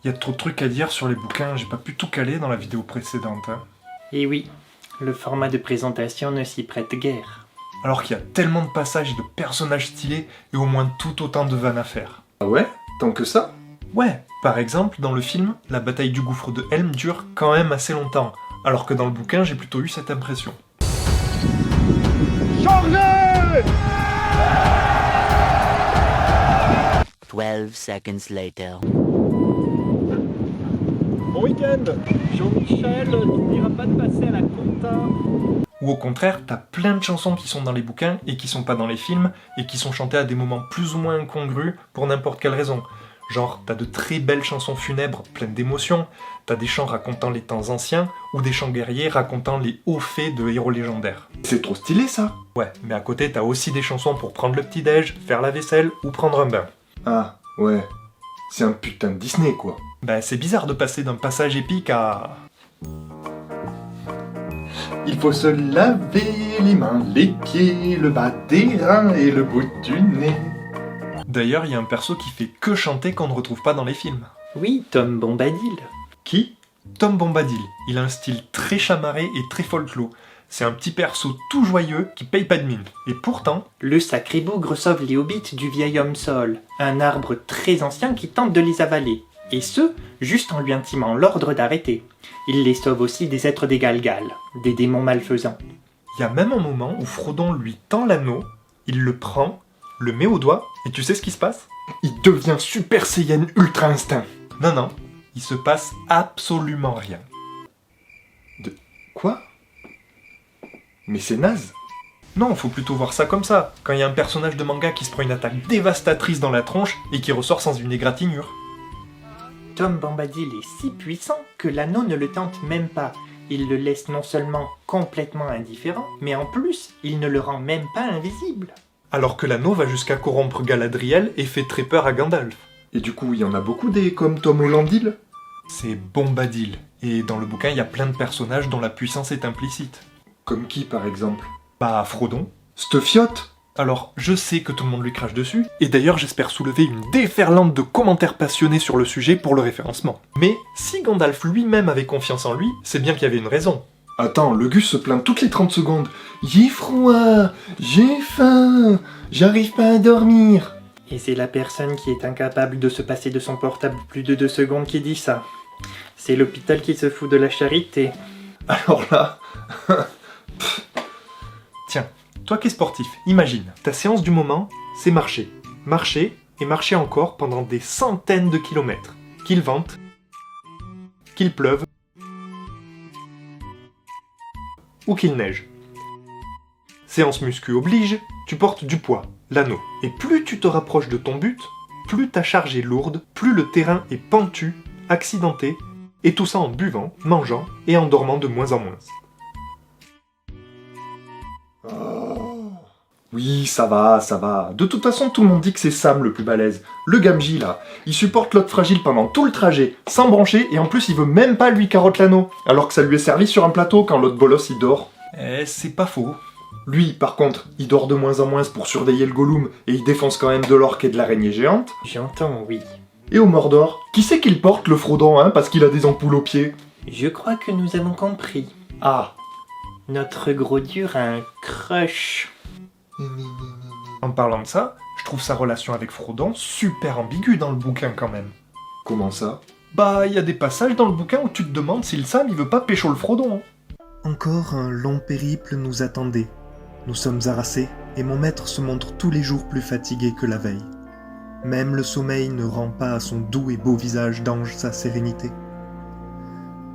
Il y a trop de trucs à dire sur les bouquins, j'ai pas pu tout caler dans la vidéo précédente. Et oui, le format de présentation ne s'y prête guère. Alors qu'il y a tellement de passages et de personnages stylés et au moins tout autant de vannes à faire. Ah ouais? Tant que ça? Ouais, par exemple, dans le film, la bataille du gouffre de Helm dure quand même assez longtemps, alors que dans le bouquin, j'ai plutôt eu cette impression. Chargez! 12 seconds later. Bon week-end! Jean-Michel, n'oubliera pas de passer à la compta. Ou au contraire, t'as plein de chansons qui sont dans les bouquins et qui sont pas dans les films, et qui sont chantées à des moments plus ou moins incongrus pour n'importe quelle raison. Genre, t'as de très belles chansons funèbres pleines d'émotions, t'as des chants racontant les temps anciens, ou des chants guerriers racontant les hauts faits de héros légendaires. C'est trop stylé ça! Ouais, mais à côté, t'as aussi des chansons pour prendre le petit-déj, faire la vaisselle ou prendre un bain. Ah, ouais. C'est un putain de Disney quoi. Bah, c'est bizarre de passer d'un passage épique à... Il faut se laver les mains, les pieds, le bas des reins et le bout du nez. D'ailleurs, il y a un perso qui fait que chanter qu'on ne retrouve pas dans les films. Oui, Tom Bombadil. Qui? Tom Bombadil. Il a un style très chamarré et très folklore. C'est un petit perso tout joyeux qui paye pas de mine. Et pourtant, Le sacré bougre sauve les hobbits du vieil homme sol, un arbre très ancien qui tente de les avaler. Et ce, juste en lui intimant l'ordre d'arrêter. Il les sauve aussi des êtres des Galgal, des démons malfaisants. il y a même un moment où Frodon lui tend l'anneau, il le prend, le met au doigt, et tu sais ce qui se passe? Il devient Super Saiyan Ultra Instinct. Non, il se passe absolument rien. Quoi? Mais c'est naze. Non, faut plutôt voir ça comme ça, quand il y a un personnage de manga qui se prend une attaque dévastatrice dans la tronche et qui ressort sans une égratignure. Tom Bombadil est si puissant que l'anneau ne le tente même pas. Il le laisse non seulement complètement indifférent, mais en plus, il ne le rend même pas invisible. Alors que l'anneau va jusqu'à corrompre Galadriel et fait très peur à Gandalf. Et du coup, il y en a beaucoup des comme Tom Hollandil? C'est Bombadil, et dans le bouquin, il y a plein de personnages dont la puissance est implicite. Comme qui par exemple? Bah, Frodon. Cette fiotte? Alors, je sais que tout le monde lui crache dessus, et d'ailleurs j'espère soulever une déferlante de commentaires passionnés sur le sujet pour le référencement. Mais si Gandalf lui-même avait confiance en lui, c'est bien qu'il y avait une raison. Attends, le Gus se plaint toutes les 30 secondes. J'ai froid, j'ai faim, j'arrive pas à dormir. Et c'est la personne qui est incapable de se passer de son portable plus de 2 secondes qui dit ça. C'est l'hôpital qui se fout de la charité. Alors là... Tiens, toi qui es sportif, imagine, ta séance du moment, c'est marcher. Marcher, et marcher encore pendant des centaines de kilomètres. Qu'il vente, qu'il pleuve, ou qu'il neige. Séance muscu oblige, tu portes du poids, l'anneau. Et plus tu te rapproches de ton but, plus ta charge est lourde, plus le terrain est pentu, accidenté, et tout ça en buvant, mangeant et en dormant de moins en moins. Oui, ça va, ça va. De toute façon, tout le monde dit que c'est Sam le plus balèze. Le Gamji, là. Il supporte l'autre fragile pendant tout le trajet, sans brancher, et en plus, il veut même pas lui carotte l'anneau. Alors que ça lui est servi sur un plateau quand l'autre bolos, il dort. C'est pas faux. Lui, par contre, il dort de moins en moins pour surveiller le Gollum, et il défonce quand même de l'orque et de l'araignée géante. J'entends, oui. Et au Mordor, qui c'est qu'il porte, le Frodon, hein, parce qu'il a des ampoules aux pieds? Je crois que nous avons compris. Ah. Notre gros dur a un crush. En parlant de ça, je trouve sa relation avec Frodon super ambiguë dans le bouquin quand même. Comment ça? Bah, il y a des passages dans le bouquin où tu te demandes si le Sam il veut pas pécho le Frodon. Encore un long périple nous attendait. Nous sommes harassés, et mon maître se montre tous les jours plus fatigué que la veille. Même le sommeil ne rend pas à son doux et beau visage d'ange sa sérénité.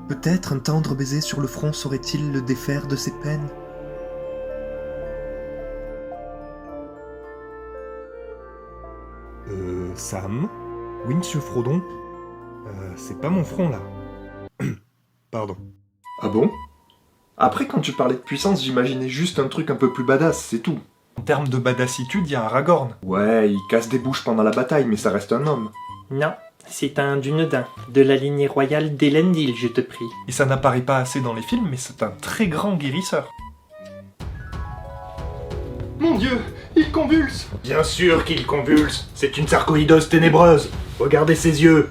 Peut-être un tendre baiser sur le front saurait-il le défaire de ses peines? Sam? Oui, monsieur Frodon? C'est pas mon front là. Pardon. Ah bon? Après, quand tu parlais de puissance, j'imaginais juste un truc un peu plus badass, c'est tout. En termes de badassitude, il y a Aragorn. Ouais, il casse des bouches pendant la bataille, mais ça reste un homme. Non, c'est un Dunedain, de la lignée royale d'Elendil, je te prie. Et ça n'apparaît pas assez dans les films, mais c'est un très grand guérisseur. Mon Dieu, il convulse! Bien sûr qu'il convulse. C'est une sarcoïdose ténébreuse. Regardez ses yeux.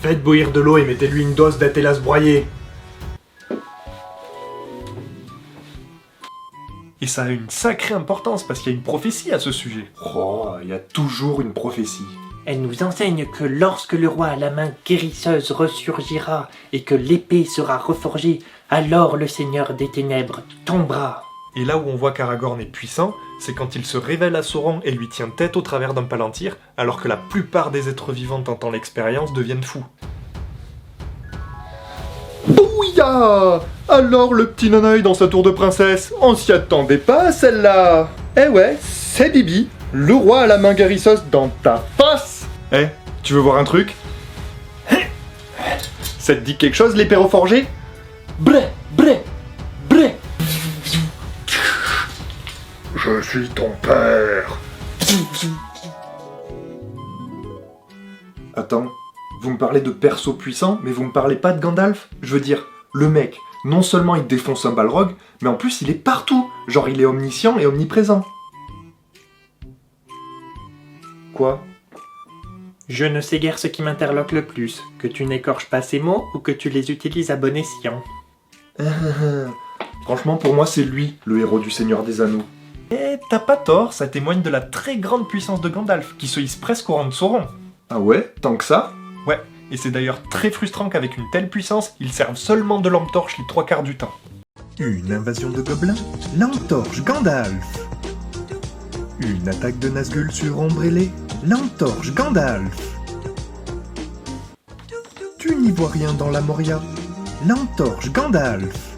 Faites bouillir de l'eau et mettez-lui une dose d'Atelas broyé. Et ça a une sacrée importance parce qu'il y a une prophétie à ce sujet. Oh, il y a toujours une prophétie. Elle nous enseigne que lorsque le roi à la main guérisseuse ressurgira et que l'épée sera reforgée, alors le Seigneur des Ténèbres tombera. Et là où on voit qu'Aragorn est puissant, c'est quand il se révèle à Sauron et lui tient tête au travers d'un palantir, alors que la plupart des êtres vivants tentant l'expérience deviennent fous. Bouya! Alors le petit Nanoï dans sa tour de princesse, on s'y attendait pas à celle-là. Eh ouais, c'est Bibi, le roi à la main guérisseuse dans ta face. Eh, tu veux voir un truc? Ça te dit quelque chose l'épée reforgée? Bré, bré, bré. Je suis ton père. Attends, vous me parlez de perso puissant, mais vous me parlez pas de Gandalf? Je veux dire, le mec, non seulement il défonce un Balrog, mais en plus il est partout. Genre il est omniscient et omniprésent. Quoi? Je ne sais guère ce qui m'interloque le plus, que tu n'écorches pas ces mots ou que tu les utilises à bon escient. Franchement, pour moi, c'est lui, le héros du Seigneur des Anneaux. Et t'as pas tort, ça témoigne de la très grande puissance de Gandalf, qui se hisse presque au rang de Sauron. Ah ouais? Tant que ça? Ouais, et c'est d'ailleurs très frustrant qu'avec une telle puissance, ils servent seulement de lampe torche les 3/4 du temps. Une invasion de gobelins, lampe torche Gandalf. Une attaque de Nazgûl sur Ombrellé, lampe torche Gandalf. Tu n'y vois rien dans la Moria, lampe torche Gandalf.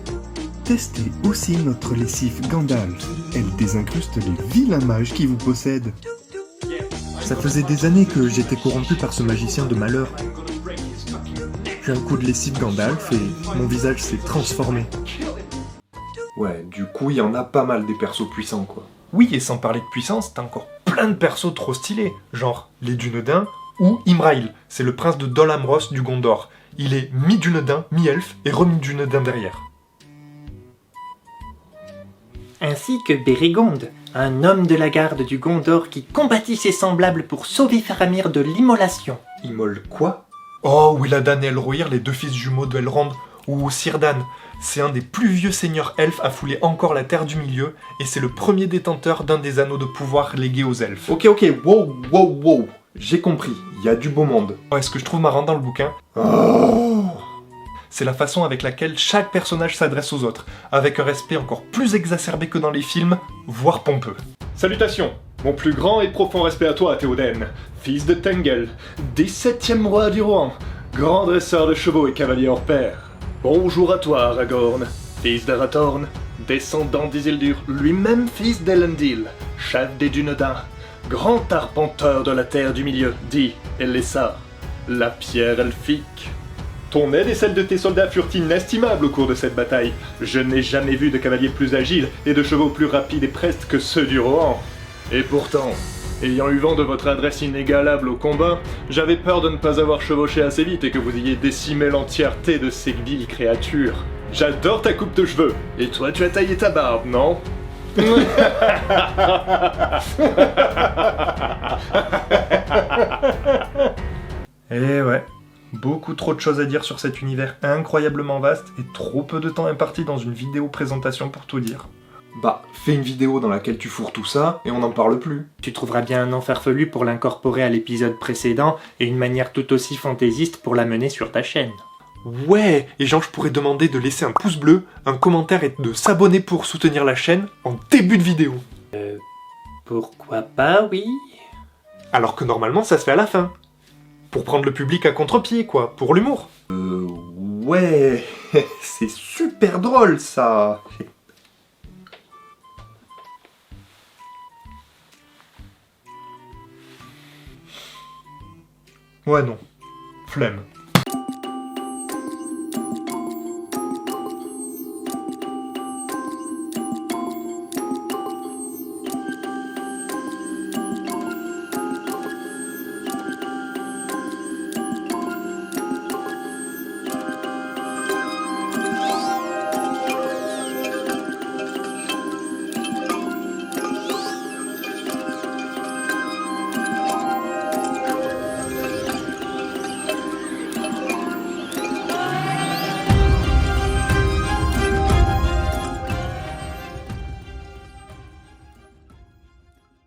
Testez aussi notre lessive Gandalf, elle désincruste les vilains mages qui vous possèdent. Ça faisait des années que j'étais corrompu par ce magicien de malheur. Puis un coup de lessive Gandalf et mon visage s'est transformé. Ouais, du coup, il y en a pas mal des persos puissants, quoi. Oui, et sans parler de puissance, t'as encore plein de persos trop stylés, genre les Dunedain ou Imrail, c'est le prince de Dol Amroth du Gondor. Il est mi-Dunedain, mi-elfe et remi-Dunedain derrière. Ainsi que Bérégonde, un homme de la garde du Gondor qui combattit ses semblables pour sauver Faramir de l'immolation. Immol quoi? Oh, Willadan et Elrohir, les deux fils jumeaux de Elrond, ou Círdan, c'est un des plus vieux seigneurs elfes à fouler encore la Terre du Milieu, et c'est le premier détenteur d'un des anneaux de pouvoir légués aux elfes. Ok, wow. J'ai compris, il y a du beau monde. Ouais, ce que je trouve marrant dans le bouquin, c'est la façon avec laquelle chaque personnage s'adresse aux autres, avec un respect encore plus exacerbé que dans les films, voire pompeux. Salutations. Mon plus grand et profond respect à toi, Théoden, fils de Tengel, 17e roi du Rohan, grand dresseur de chevaux et cavalier hors pair. Bonjour à toi, Aragorn, fils d'Arathorn, descendant d'Isildur, lui-même fils d'Elendil, chef des Dunedain, grand arpenteur de la Terre du Milieu, dit Elessar, la pierre elfique. Ton aide et celle de tes soldats furent inestimables au cours de cette bataille. Je n'ai jamais vu de cavaliers plus agiles et de chevaux plus rapides et prestes que ceux du Rohan. Et pourtant, ayant eu vent de votre adresse inégalable au combat, j'avais peur de ne pas avoir chevauché assez vite et que vous ayez décimé l'entièreté de ces viles créatures. J'adore ta coupe de cheveux. Et toi, tu as taillé ta barbe, non? Eh ouais, beaucoup trop de choses à dire sur cet univers incroyablement vaste et trop peu de temps imparti dans une vidéo présentation pour tout dire. Bah, fais une vidéo dans laquelle tu fourres tout ça et on n'en parle plus. Tu trouveras bien un nom farfelu pour l'incorporer à l'épisode précédent et une manière tout aussi fantaisiste pour la mener sur ta chaîne. Ouais, et genre je pourrais demander de laisser un pouce bleu, un commentaire et de s'abonner pour soutenir la chaîne en début de vidéo. Pourquoi pas, oui? Alors que normalement ça se fait à la fin. Pour prendre le public à contre-pied, quoi, pour l'humour. Ouais, c'est super drôle ça. Ouais non, flemme.